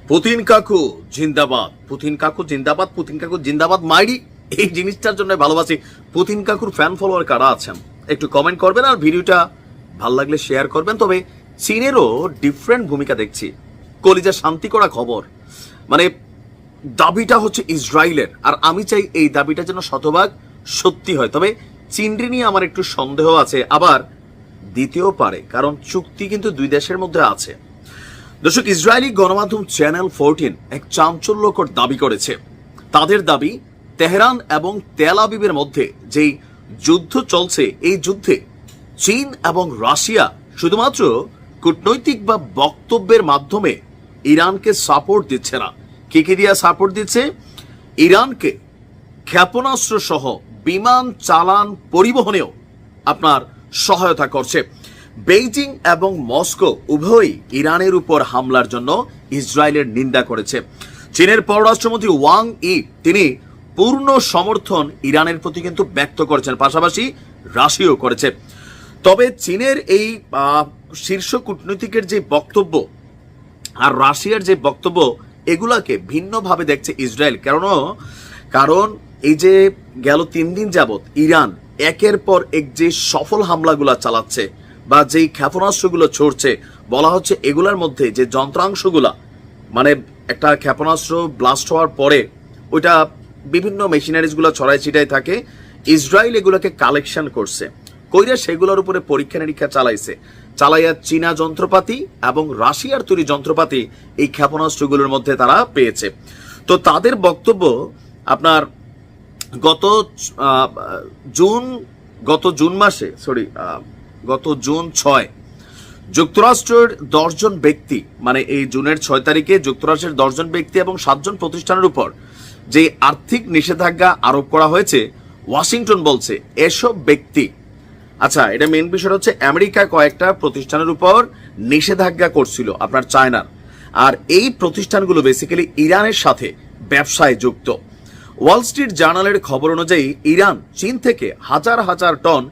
Putin কাকু জিন্দাবাদ, Putin কাকু জিন্দাবাদ, পুতিন কাকু জিন্দাবাদ মাইরি। এই জিনিসটার জন্য ভালোবাসি। পুতিন কাকুর ফ্যান ফলোয়ার কারা আছেন একটু কমেন্ট করবেন, আর ভিডিওটা ভাল লাগলে শেয়ার করবেন। তবে চীনেরও ডিফারেন্ট ভূমিকা দেখছি। কলিজা শান্তি করা খবর, মানে দাবিটা হচ্ছে ইসরায়েলের, আর আমি চাই এই দাবিটা যেন শতভাগ সত্যি হয়। তবে চীনরি নিয়ে আমার একটু সন্দেহ আছে, আবার দিতেও পারে, কারণ চুক্তি কিন্তু দুই দেশের মধ্যে আছে। দর্শক, ইসরায়েলি গণমাধ্যম চ্যানেল 14 এক চাঞ্চল্যকর দাবি করেছে। তাদের দাবি, তেহরান এবং তেল আবিবের মধ্যে যেই যুদ্ধ চলছে, এই যুদ্ধে চীন এবং রাশিয়া শুধুমাত্র কূটনৈতিক বা বক্তব্যের মাধ্যমে ইরানকে সাপোর্ট দিচ্ছে না। কি কি দিয়ে সাপোর্ট দিচ্ছে? ইরানকে ক্ষেপণাস্ত্র সহ বিমান চালান পরিবহনেও আপনার সহায়তা করছে। বেইজিং এবং মস্কো উভয়ই ইরানের উপর হামলার জন্য ইসরায়েলের নিন্দা করেছে। চীনের পররাষ্ট্রমন্ত্রী ওয়াং ই তিনি পূর্ণ সমর্থন ইরানের প্রতি কিন্তু ব্যক্ত করেছেন, পাশাপাশি রাশিয়াও করেছে। তবে চীনের এই শীর্ষ কূটনীতিকের যে বক্তব্য আর রাশিয়ার যে বক্তব্য, এগুলাকে ভিন্নভাবে দেখছে ইসরায়েল। কারণ এই যে গেল 3 দিন যাবৎ ইরান একের পর এক যে সফল হামলাগুলা চালাচ্ছে বা যেই ক্ষেপণাস্ত্রগুলো ছড়ছে, বলা হচ্ছে এগুলার মধ্যে যে যন্ত্রাংশগুলা, মানে একটা ক্ষেপণাস্ত্র ব্লাস্ট হওয়ার পরে ওইটা বিভিন্ন মেশিনারিজগুলো ছড়াই ছিটাই থাকে, ইসরায়েল এগুলোকে কালেকশন করছে, কইরা সেগুলোর উপরে পরীক্ষা নিরীক্ষা চালাইয়া চীনা যন্ত্রপাতি এবং রাশিয়ার তৈরি যন্ত্রপাতি এই ক্ষেপণাস্ত্রগুলোর মধ্যে তারা পেয়েছে। তো তাদের বক্তব্য, আপনার গত জুন 6 যুক্তরাষ্ট্রের 10 জন ব্যক্তি, মানে এই জুনের 6 তারিখে যুক্তরাষ্ট্রের 10 জন ব্যক্তি এবং 7 জন প্রতিষ্ঠানের উপর যে আর্থিক নিষেধাজ্ঞা আরোপ করা হয়েছে, ওয়াশিংটন বলছে এসব ব্যক্তি, আচ্ছা এটা মেইন বিষয় হচ্ছে আমেরিকা কয়েকটা প্রতিষ্ঠানের উপর নিষেধাজ্ঞা করছিল আপনার চায়নার, আর এই প্রতিষ্ঠানগুলো বেসিক্যালি ইরানের সাথে ব্যবসায় যুক্ত। ওয়াল স্ট্রিট জার্নালের খবর অনুযায়ী ইরান চীন থেকে হাজার হাজার টন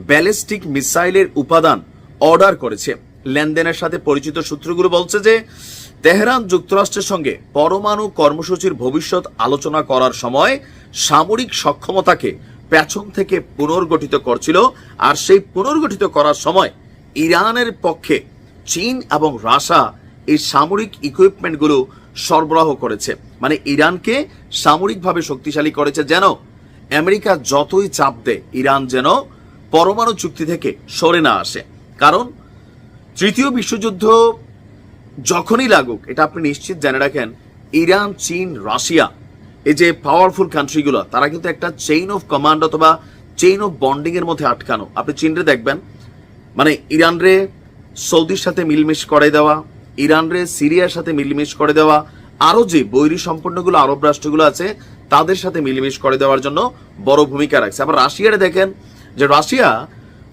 ব্যালিস্টিক মিসাইলের উপাদান অর্ডার করেছে। লেনদেনের সাথে পরিচিত সূত্রগুলো বলছে যে তেহরান যুক্তরাষ্ট্রের সঙ্গে পরমাণু কর্মসূচির ভবিষ্যৎ আলোচনা করার সময় সামরিক সক্ষমতাকে পেছন থেকে পুনর্গঠিত করছিল, আর সেই পুনর্গঠিত করার সময় ইরানের পক্ষে চীন এবং রাশিয়া এই সামরিক ইকুইপমেন্টগুলো সরবরাহ করেছে, মানে ইরানকে সামরিকভাবে শক্তিশালী করেছে, যেন আমেরিকা যতই চাপ দেয় ইরান যেন পরমাণু চুক্তি থেকে সরে না আসে। কারণ তৃতীয় বিশ্বযুদ্ধ যখনই লাগুক, এটা আপনি নিশ্চিত জেনে রাখেন, ইরান, চীন, রাশিয়া এই যে পাওয়ারফুল কান্ট্রিগুলো, তারা কিন্তু একটা চেইন অফ কমান্ড অথবা চেইন অফ বন্ডিং এর মধ্যে আটকানো। আপনি চীনরে দেখবেন, মানে ইরানরে সৌদির সাথে মিলমিশ করে দেওয়া, ইরানরে সিরিয়ার সাথে মিলমিশ করে দেওয়া, আরো যে বৈরী সম্পন্নগুলো আরব রাষ্ট্রগুলো আছে তাদের সাথে মিলমিশ করে দেওয়ার জন্য বড় ভূমিকা রাখছে। আবার রাশিয়ারে দেখেন যে রাশিয়া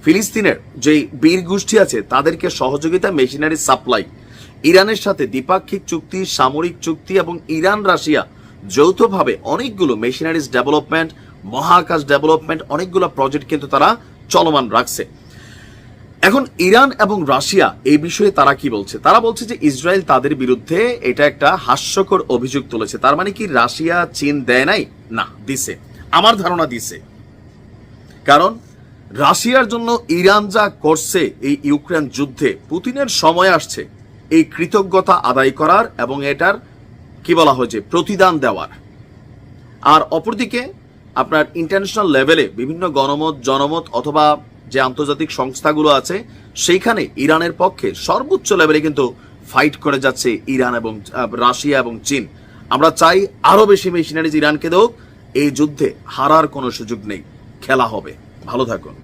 ফিলিস্তিনের যে বীর গোষ্ঠী আছে তাদেরকে সহযোগিতা, মেশিনারি সাপ্লাই, ইরানের সাথে দ্বিপাক্ষিক চুক্তি, সামরিক চুক্তি এবং ইরান রাশিয়া যৌথভাবে অনেকগুলো মেশিনারিজ ডেভেলপমেন্ট, মহাকাশ ডেভেলপমেন্ট, অনেকগুলো প্রজেক্ট কিন্তু তারা চলমান রাখছে। এখন ইরান এবং রাশিয়া এই বিষয়ে তারা কি বলছে? তারা বলছে যে ইসরায়েল তাদের বিরুদ্ধে এটা একটা হাস্যকর অভিযোগ তুলেছে। তার মানে কি রাশিয়া চীন দেয় নাই? না, দিছে, আমার ধারণা দিছে। কারণ রাশিয়ার জন্য ইরান যা করছে এই ইউক্রেন যুদ্ধে, পুতিনের সময় আসছে এই কৃতজ্ঞতা আদায় করার এবং এটার কি বলা হয়েছে প্রতিদান দেওয়ার। আর অপরদিকে আপনার ইন্টারন্যাশনাল লেভেলে বিভিন্ন গণমত, জনমত অথবা যে আন্তর্জাতিক সংস্থাগুলো আছে সেইখানে ইরানের পক্ষে সর্বোচ্চ লেভেলে কিন্তু ফাইট করে যাচ্ছে ইরান এবং রাশিয়া এবং চীন। আমরা চাই আরো বেশি মেশিনারিজ ইরানকে দেওক, এই যুদ্ধে হারার কোনো সুযোগ নেই, খেলা হবে। ভালো থাকুন।